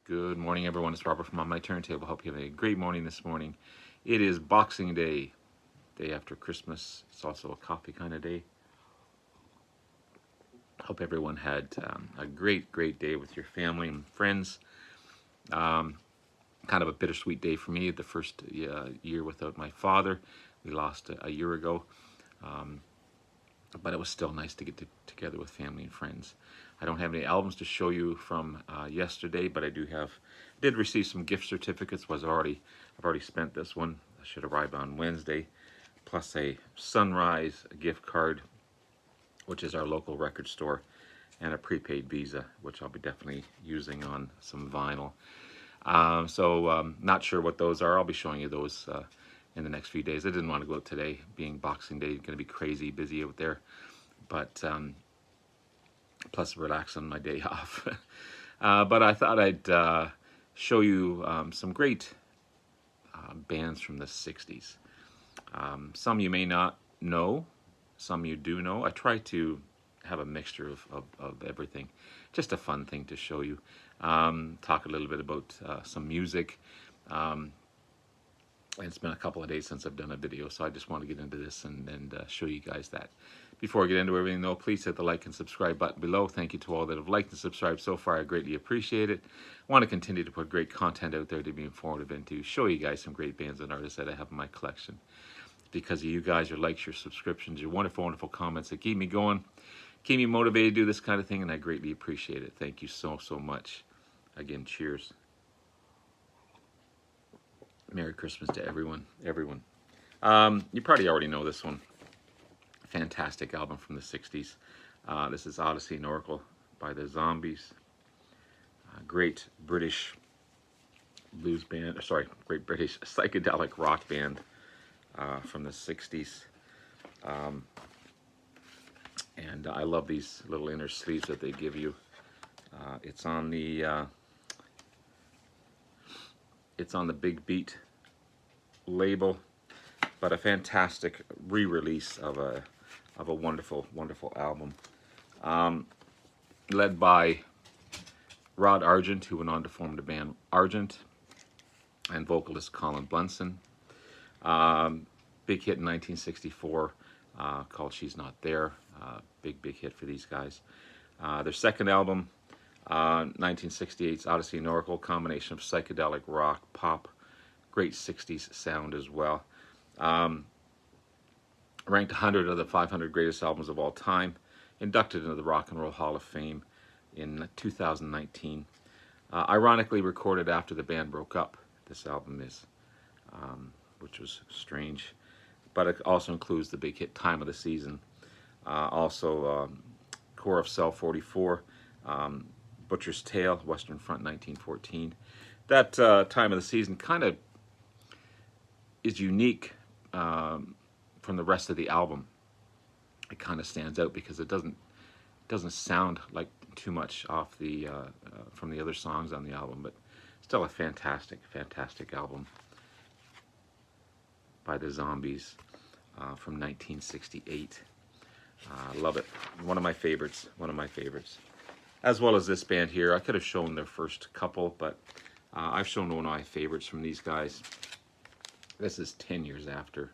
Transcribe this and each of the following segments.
Good morning, everyone. It's Robert from On My Turntable. Hope you have a great morning this morning. It is Boxing Day, day after Christmas. It's also a coffee kind of day. Hope everyone had a great day with your family and friends. Kind of a bittersweet day for me. The first year without my father. We lost a year ago. But it was still nice to get together with family and friends. I don't have any albums to show you from yesterday, but I did receive some gift certificates. I've already spent this one. I should arrive on Wednesday, plus a Sunrise gift card, which is our local record store, and a prepaid Visa, which I'll be definitely using on some vinyl. Not sure what those are. I'll be showing you those in the next few days. I didn't want to go out today, being Boxing Day, going to be crazy busy out there, but plus relax on my day off. But I thought I'd show you some great bands from the 60s. Some you may not know, some you do know. I try to have a mixture of everything. Just a fun thing to show you. Talk a little bit about some music. It's been a couple of days since I've done a video, so I just want to get into this and show you guys that. Before I get into everything though, please hit the like and subscribe button below. Thank you to all that have liked and subscribed so far. I greatly appreciate it. I want to continue to put great content out there to be informative and to show you guys some great bands and artists that I have in my collection. Because of you guys, your likes, your subscriptions, your wonderful comments that keep me going, keep me motivated to do this kind of thing, and I greatly appreciate it. Thank you so much. Again, cheers. Merry Christmas to everyone. You probably already know this one. Fantastic album from the 60s. This is Odessey and Oracle by the Zombies. Great British blues band, great British psychedelic rock band from the 60s. And I love these little inner sleeves that they give you. It's on the Big Beat label, but a fantastic re-release of a wonderful album, led by Rod Argent, who went on to form the band Argent, and vocalist Colin Blunson. Big hit in 1964 called She's Not There. Big hit for these guys. Their second album, 1968's Odessey and Oracle, combination of psychedelic rock, pop, great 60s sound as well. Ranked 100 of the 500 greatest albums of all time, inducted into the Rock and Roll Hall of Fame in 2019. Ironically recorded after the band broke up, this album is, which was strange, but it also includes the big hit Time of the Season. Also Core of Cell 44, Butcher's Tale, Western Front 1914. That Time of the Season kind of is unique from the rest of the album. It kind of stands out because it doesn't sound like too much off the from the other songs on the album, but still a fantastic album by the Zombies from 1968. Love it. One of my favorites. As well as this band here. I could have shown their first couple, but I've shown one of my favorites from these guys. This is 10 years after,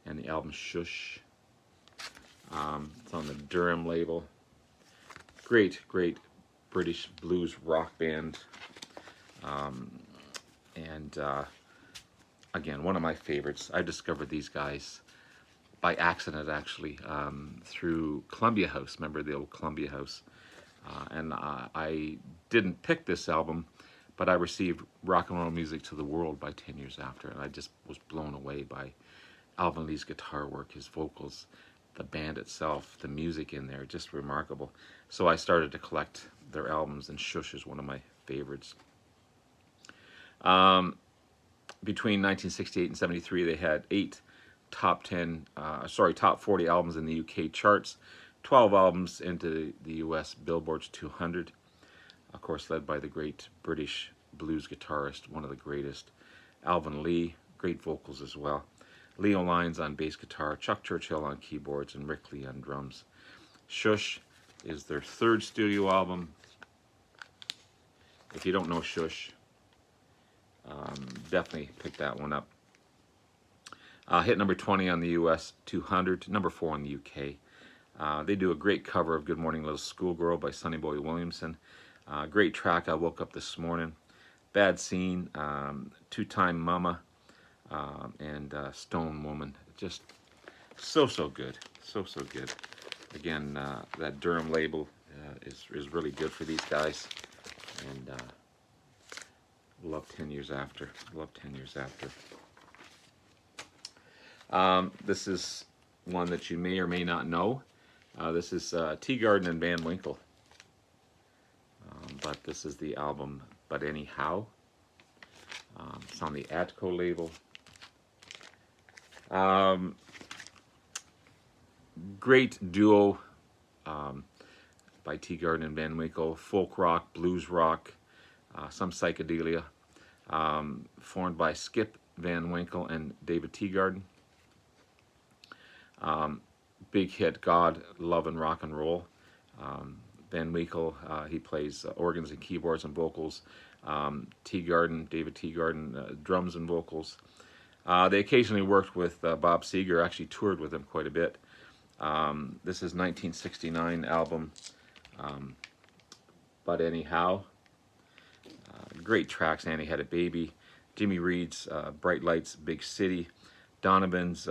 and the album Ssssh. It's on the Durham label. Great British blues rock band. Again, one of my favorites. I discovered these guys by accident, actually, through Columbia House. Remember the old Columbia House? And I didn't pick this album, but I received Rock and Roll Music to the World by 10 years after, and I just was blown away by Alvin Lee's guitar work, his vocals, the band itself, the music in there, just remarkable. So I started to collect their albums, and Ssssh is one of my favorites. Between 1968 and 73, they had 8 top 40 albums in the UK charts, 12 albums into the US Billboard's 200. Of course, led by the great British blues guitarist, one of the greatest, Alvin Lee. Great vocals as well. Leo Lyons on bass guitar, Chuck Churchill on keyboards, and Rick Lee on drums. Ssssh is their third studio album. If you don't know Ssssh, definitely pick that one up. Hit number 20 on the US 200, number 4 in the UK. They do a great cover of Good Morning Little Schoolgirl by Sonny Boy Williamson. Great track, I Woke Up This Morning. Bad Scene, Two-Time Mama, and Stone Woman. Just so good, so good. Again, that Durham label is really good for these guys, and love 10 years after. Love 10 years after. This is one that you may or may not know. This is Teagarden and Van Winkle, but this is the album But Anyhow. It's on the Atco label. Great duo by Teagarden and Van Winkle. Folk rock, blues rock, some psychedelia. Formed by Skip Van Winkle and David Teagarden. Big hit, God, Love and Rock and Roll. Van Winkle, he plays organs and keyboards and vocals. Teagarden, David Teagarden, drums and vocals. They occasionally worked with Bob Seger, actually toured with him quite a bit. This is 1969 album, But Anyhow. Great tracks, Annie Had a Baby. Jimmy Reed's Bright Lights, Big City. Donovan's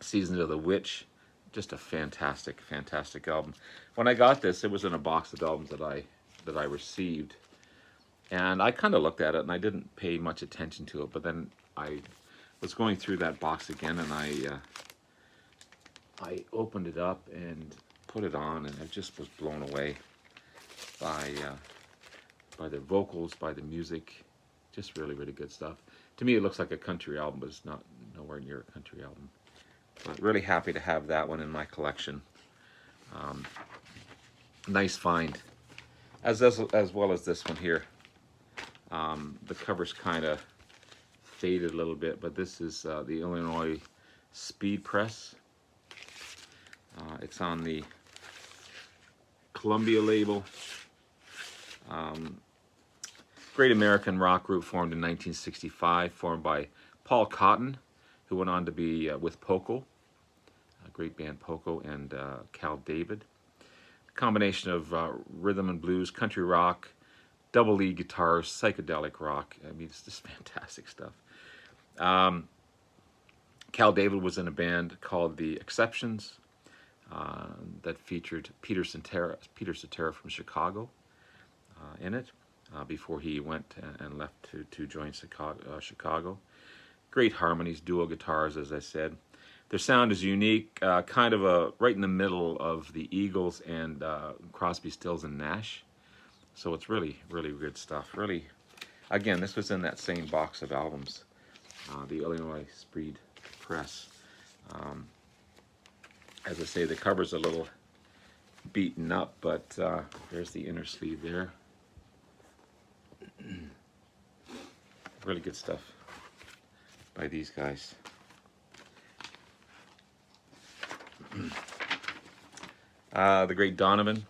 Seasons of the Witch. Just a fantastic album. When I got this, it was in a box of albums that I received, and I kind of looked at it and I didn't pay much attention to it. But then I was going through that box again, and I opened it up and put it on, and I just was blown away by the vocals, by the music. Just really good stuff. To me, it looks like a country album, but it's not, nowhere near a country album. But really happy to have that one in my collection. Nice find, as well as this one here. The cover's kind of faded a little bit, but this is the Illinois Speed Press. It's on the Columbia label. Great American rock group formed in 1965, formed by Paul Cotton, who went on to be with Poco, a great band Poco, and Cal David. A combination of rhythm and blues, country rock, double lead guitars, psychedelic rock. I mean, it's just fantastic stuff. Cal David was in a band called The Exceptions that featured Peter Cetera from Chicago in it before he went and left to join Chicago. Great harmonies, dual guitars, as I said. Their sound is unique, kind of right in the middle of the Eagles and Crosby, Stills and Nash. So it's really good stuff. Really, again, this was in that same box of albums, the Illinois Speed Press. As I say, the cover's a little beaten up, but there's the inner sleeve there. Really good stuff by these guys. The great Donovan.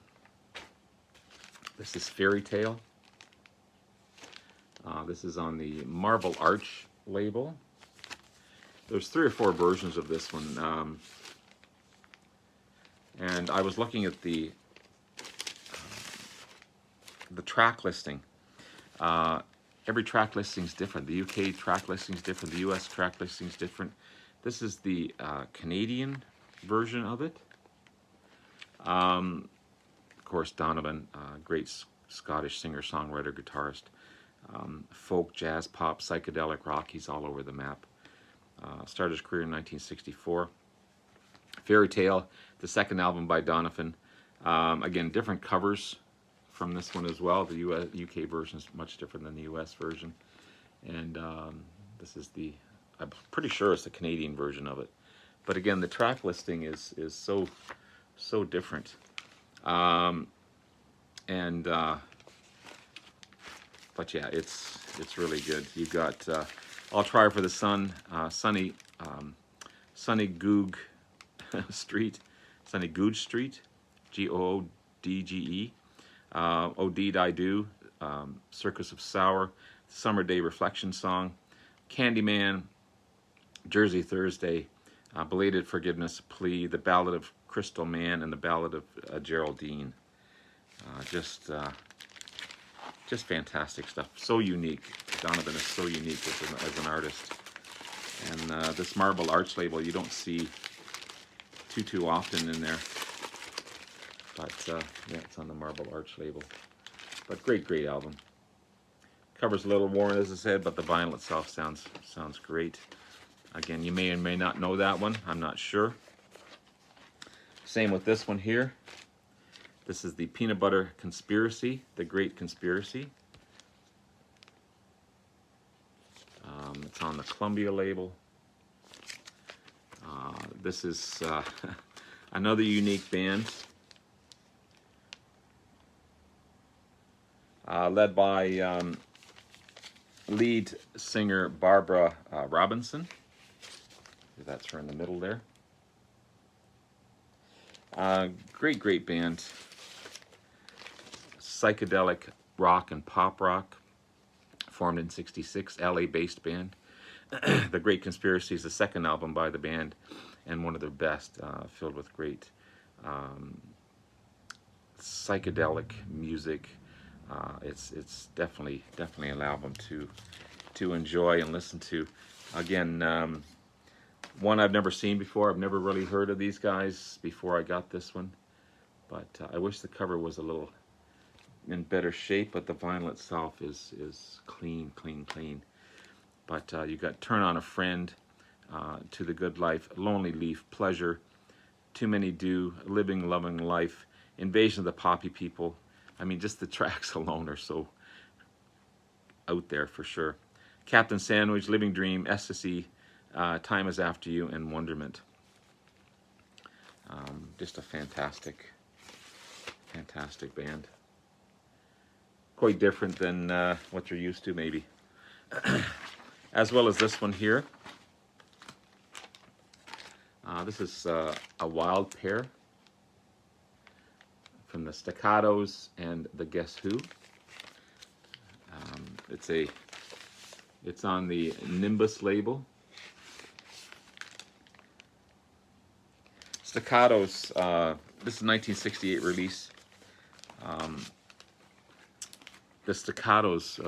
This is Fairytale. This is on the Marble Arch label. There's 3 or 4 versions of this one. And I was looking at the track listing. Every track listing is different. The UK track listing is different. The US track listing is different. This is the Canadian version of it. Of course, Donovan, great Scottish singer-songwriter, guitarist. Folk, jazz, pop, psychedelic rock. He's all over the map. Started his career in 1964. Fairytale, the second album by Donovan. Again, different covers from this one as well. The UK version is much different than the US version. And this is I'm pretty sure it's the Canadian version of it. But again, the track listing is so different. But yeah, it's really good. You've got I'll Try for the Sun, Sunny Goog Street, Sunny Goodge Street, Goodge. Oh Deed I Do, Circus of Sour, Summer Day Reflection Song, Candyman, Jersey Thursday, Belated Forgiveness Plea, The Ballad of Crystal Man, and The Ballad of Geraldine. Just fantastic stuff. So unique. Donovan is so unique as an artist. And this Marble Arch label you don't see too often in there. But yeah, it's on the Marble Arch label. But great album. Cover's a little worn, as I said, but the vinyl itself sounds great. Again, you may or may not know that one. I'm not sure. Same with this one here. This is the Peanut Butter Conspiracy, The Great Conspiracy. It's on the Columbia label. This is another unique band. Led by lead singer Barbara Robinson. That's her in the middle there. Great band. Psychedelic rock and pop rock. Formed in '66, LA-based band. The Great Conspiracy is the second album by the band and one of their best, filled with great psychedelic music. It's definitely an album to enjoy and listen to. Again, one I've never seen before. I've never really heard of these guys before I got this one, but I wish the cover was a little in better shape. But the vinyl itself is clean. But you got Turn on a Friend, To the Good Life, Lonely Leaf, Pleasure, Too Many Do, Living Loving Life, Invasion of the Poppy People. I mean, just the tracks alone are so out there for sure. Captain Sandwich, Living Dream, Ecstasy, Time Is After You, and Wonderment. Just a fantastic band. Quite different than what you're used to, maybe. As well as this one here. This is a Wild Pair from the Staccatos and the Guess Who. It's on the Nimbus label. Staccatos, this is a 1968 release. The Staccatos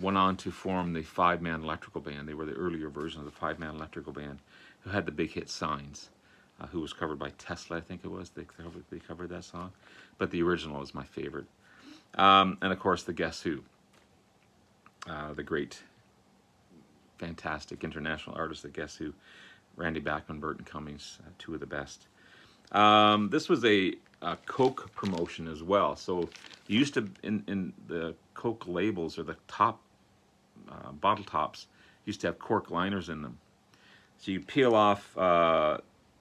went on to form the five-man electrical band. They were the earlier version of the five-man electrical band who had the big hit Signs, who was covered by Tesla, I think it was. They covered that song. But the original is my favorite. And of course, the Guess Who. The great, fantastic international artists, the Guess Who. Randy Bachman, Burton Cummings, two of the best. This was a Coke promotion as well. So you used to, in the Coke labels, or the top bottle tops, used to have cork liners in them. So you peel off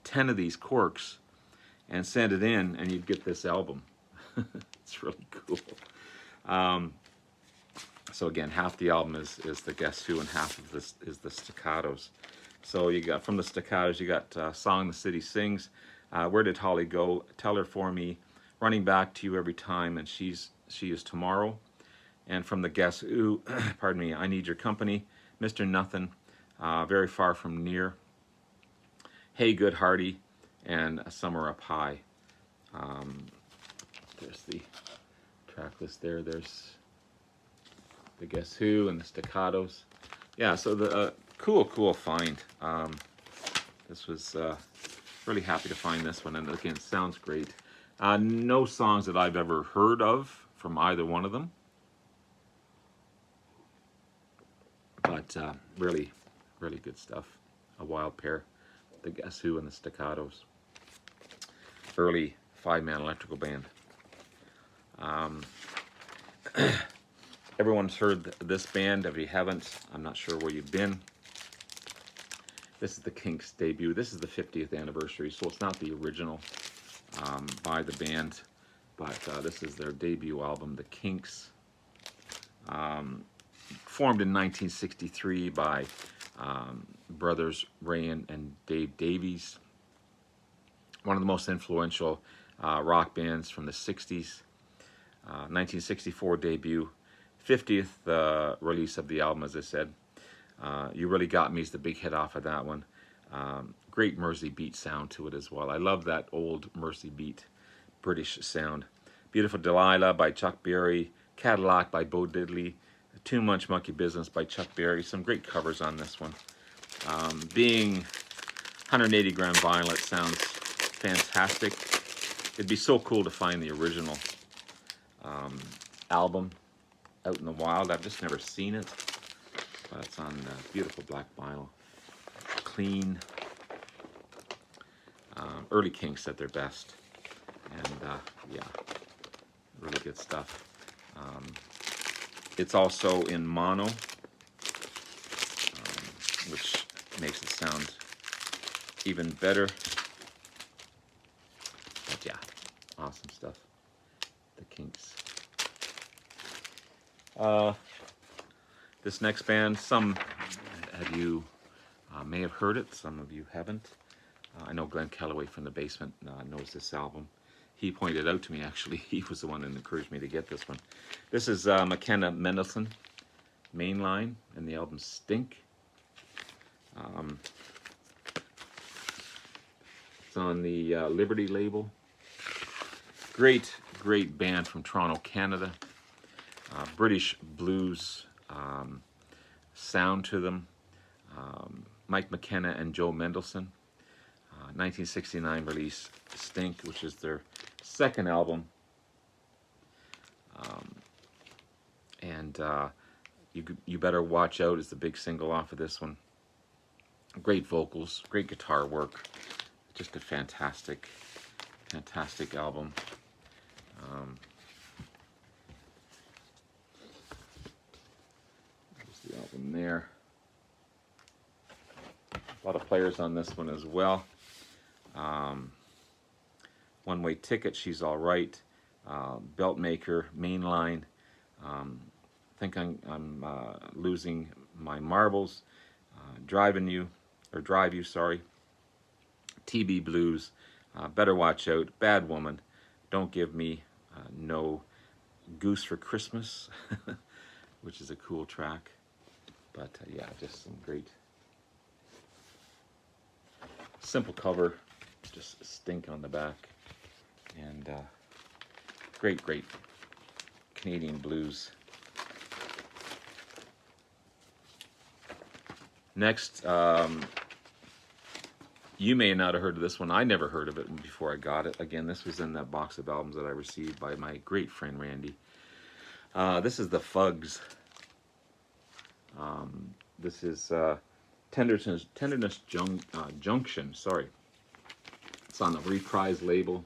10 of these corks and send it in, and you'd get this album. It's really cool. So again, half the album is the Guess Who, and half of this is the Staccatos. So you got, from the Staccatos, you got Song the City Sings, Where Did Holly Go, Tell Her For Me, Running Back to You Every Time, and She Is Tomorrow. And from the Guess Who, pardon me, I Need Your Company, Mr. Nothing, Very Far From Near, Hey Good Hearty, and Summer Up High. There's the track list there. There's the Guess Who and the Staccatos. Yeah, so the cool find. This was really happy to find this one, and again, sounds great. No songs that I've ever heard of from either one of them, but really good stuff. A Wild Pair, the Guess Who and the Staccatos. Early five-man electrical band. Everyone's heard this band. If you haven't, I'm not sure where you've been. This is the Kinks debut. This is the 50th anniversary, so it's not the original by the band, but this is their debut album, The Kinks. Formed in 1963 by brothers Ray and Dave Davies. One of the most influential rock bands from the 60s. 1964 debut, 50th release of the album, as I said. You Really Got Me is the big hit off of that one. Great Mersey beat sound to it as well. I love that old Mersey beat British sound. Beautiful Delilah by Chuck Berry, Cadillac by Bo Diddley, Too Much Monkey Business by Chuck Berry. Some great covers on this one. Being 180 gram vinyl, it sounds fantastic. It'd be so cool to find the original album out in the wild. I've just never seen it, but it's on beautiful black vinyl. Clean. Early Kinks at their best. And yeah, really good stuff. It's also in mono, which makes it sound even better. But yeah, awesome stuff. The Kinks. This next band, some of you may have heard it, some of you haven't. I know Glenn Calloway from the Basement knows this album. He pointed out to me, actually. He was the one that encouraged me to get this one. This is McKenna Mendelson, Mainline, and the album Stink. It's on the Liberty label. Great, great band from Toronto, Canada. British blues sound to them. Mike McKenna and Joe Mendelson. 1969 release, Stink, which is their second album. And You Better Watch Out is the big single off of this one. Great vocals, great guitar work. Just a fantastic, fantastic album. There's the album there. A lot of players on this one as well. One Way Ticket, She's All Right, Belt Maker, Mainline, Think I'm Losing My Marbles, Drive You, sorry, TB Blues, Better Watch Out, Bad Woman, Don't Give Me No Goose for Christmas, which is a cool track. But yeah, just some great simple cover, just Stink on the back, and great, great Canadian blues. Next, you may not have heard of this one. I never heard of it before I got it. Again, this was in that box of albums that I received by my great friend Randy. This is the Fugs. This is Tenderness Junction, sorry. It's on the Reprise label.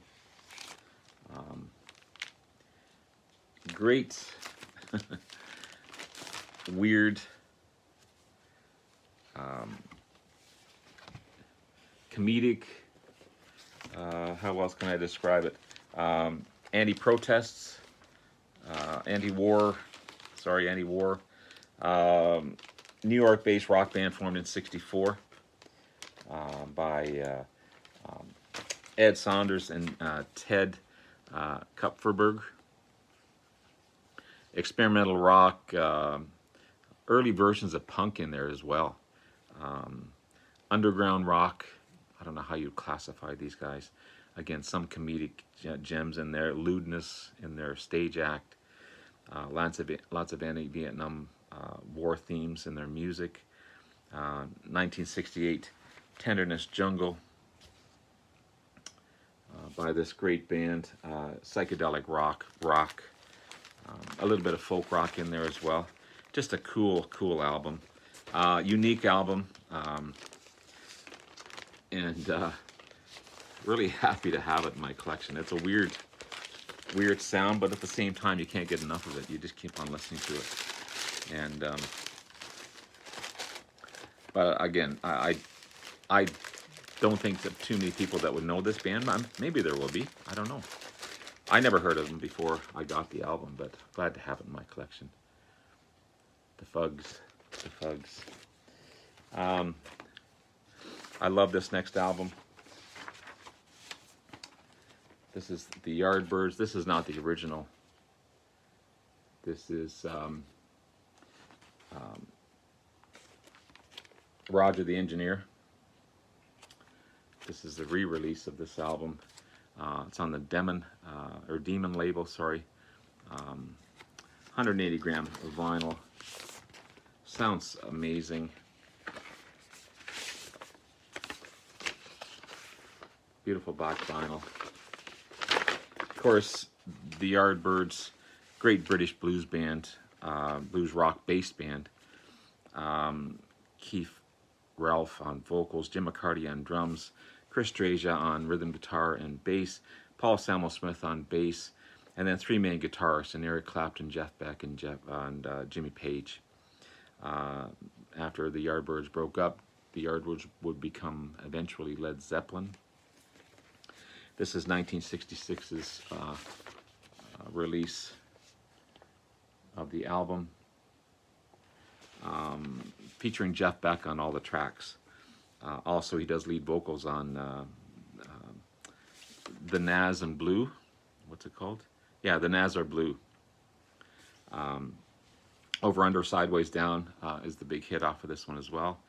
Great, weird, comedic, how else can I describe it? Anti-protests, anti-war, New York-based rock band formed in '64 by Ed Saunders and Ted Kupferberg. Experimental rock, early versions of punk in there as well. Underground rock, I don't know how you classify these guys. Again, some comedic gems in there, lewdness in their stage act, lots of anti-Vietnam war themes in their music. 1968 Tenderness Jungle by this great band. Psychedelic rock, a little bit of folk rock in there as well. Just a cool album, unique album, and really happy to have it in my collection. It's a weird sound, but at the same time you can't get enough of it. You just keep on listening to it. And but again, I don't think that too many people that would know this band. Maybe there will be, I don't know. I never heard of them before I got the album, but glad to have it in my collection. The Fugs. I love this next album. This is the Yardbirds. This is not the original This is Roger the Engineer. This is the re-release of this album. It's on the Demon label, sorry. 180 gram of vinyl. Sounds amazing. Beautiful black vinyl. Of course, the Yardbirds, great British blues band, blues rock based band. Keith Ralph on vocals, Jim McCarty on drums, Chris Drasia on rhythm guitar and bass, Paul Samuel Smith on bass, and then three main guitarists, and Eric Clapton, Jeff Beck, and Jimmy Page. After the Yardbirds broke up, the Yardbirds would become eventually Led Zeppelin. This is 1966's release of the album, featuring Jeff Beck on all the tracks. Also, he does lead vocals on The Naz and Blue. What's it called? Yeah, The Naz Are Blue. Over, Under, Sideways, Down is the big hit off of this one as well.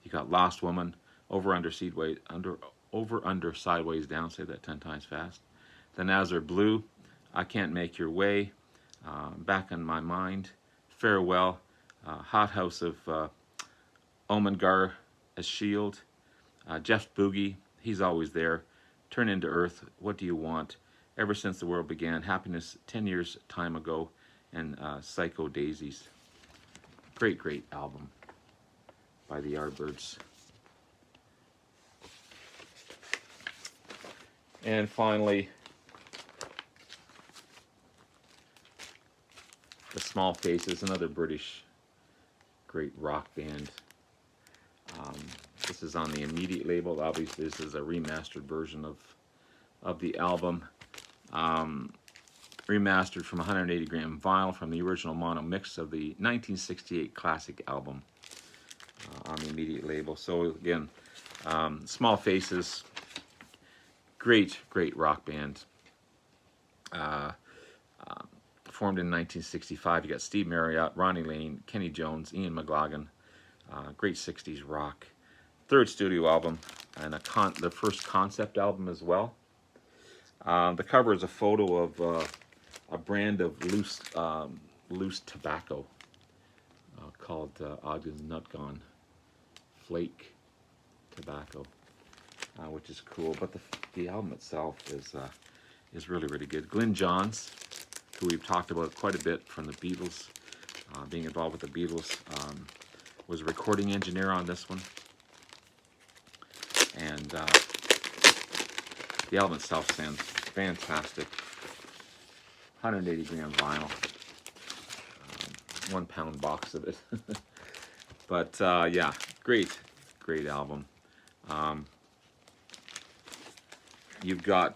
You got Lost Woman, Over, Under, Sideways, Down. Say that 10 times fast. The Naz Are Blue, I Can't Make Your Way, Back on My Mind, Farewell, Hot House of Omengar as Shield, Jeff Boogie, He's Always There, Turn Into Earth, What Do You Want, Ever Since the World Began, Happiness 10 Years Time Ago, and Psycho Daisies. Great, great album by the Yardbirds. And finally, the Small Faces, another British great rock band. This is on the Immediate label. Obviously, this is a remastered version of the album. Remastered from 180 gram vinyl from the original mono mix of the 1968 classic album on the Immediate label. So again, Small Faces, great rock band. Formed in 1965. You got Steve Marriott, Ronnie Lane, Kenny Jones, Ian McLagan. Great 60s rock. Third studio album, and the first concept album as well. The cover is a photo of a brand of loose tobacco called Ogden's Nutgon Flake Tobacco, which is cool. But the album itself is really, really good. Glyn Johns, who we've talked about quite a bit from the Beatles, being involved with the Beatles, was a recording engineer on this one. And the album itself sounds fantastic. 180 gram vinyl, 1 pound box of it. But yeah, great album. You've got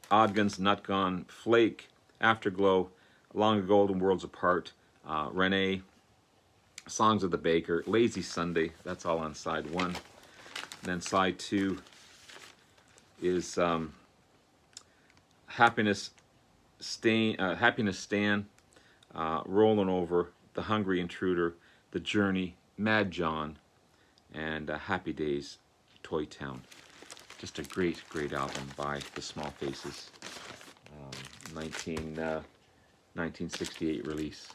Ogden's Nutgon Flake, Afterglow, Long Golden Worlds Apart, Renee, Songs of the Baker, Lazy Sunday. That's all on side 1. Then side 2 is Happiness Stan, Rolling Over, The Hungry Intruder, The Journey, Mad John, and Happy Days, Toy Town. Just a great album by the Small Faces. 1968 release.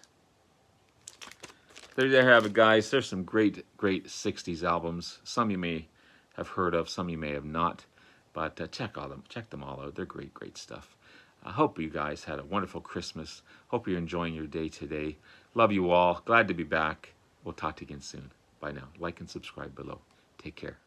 There you have it, guys. There's some great 60s albums. Some you may have heard of, some you may have not, but check them all out. They're great stuff. I hope you guys had a wonderful Christmas. Hope you're enjoying your day today. Love you all. Glad to be back. We'll talk to you again soon. Bye now. Like and subscribe below. Take care.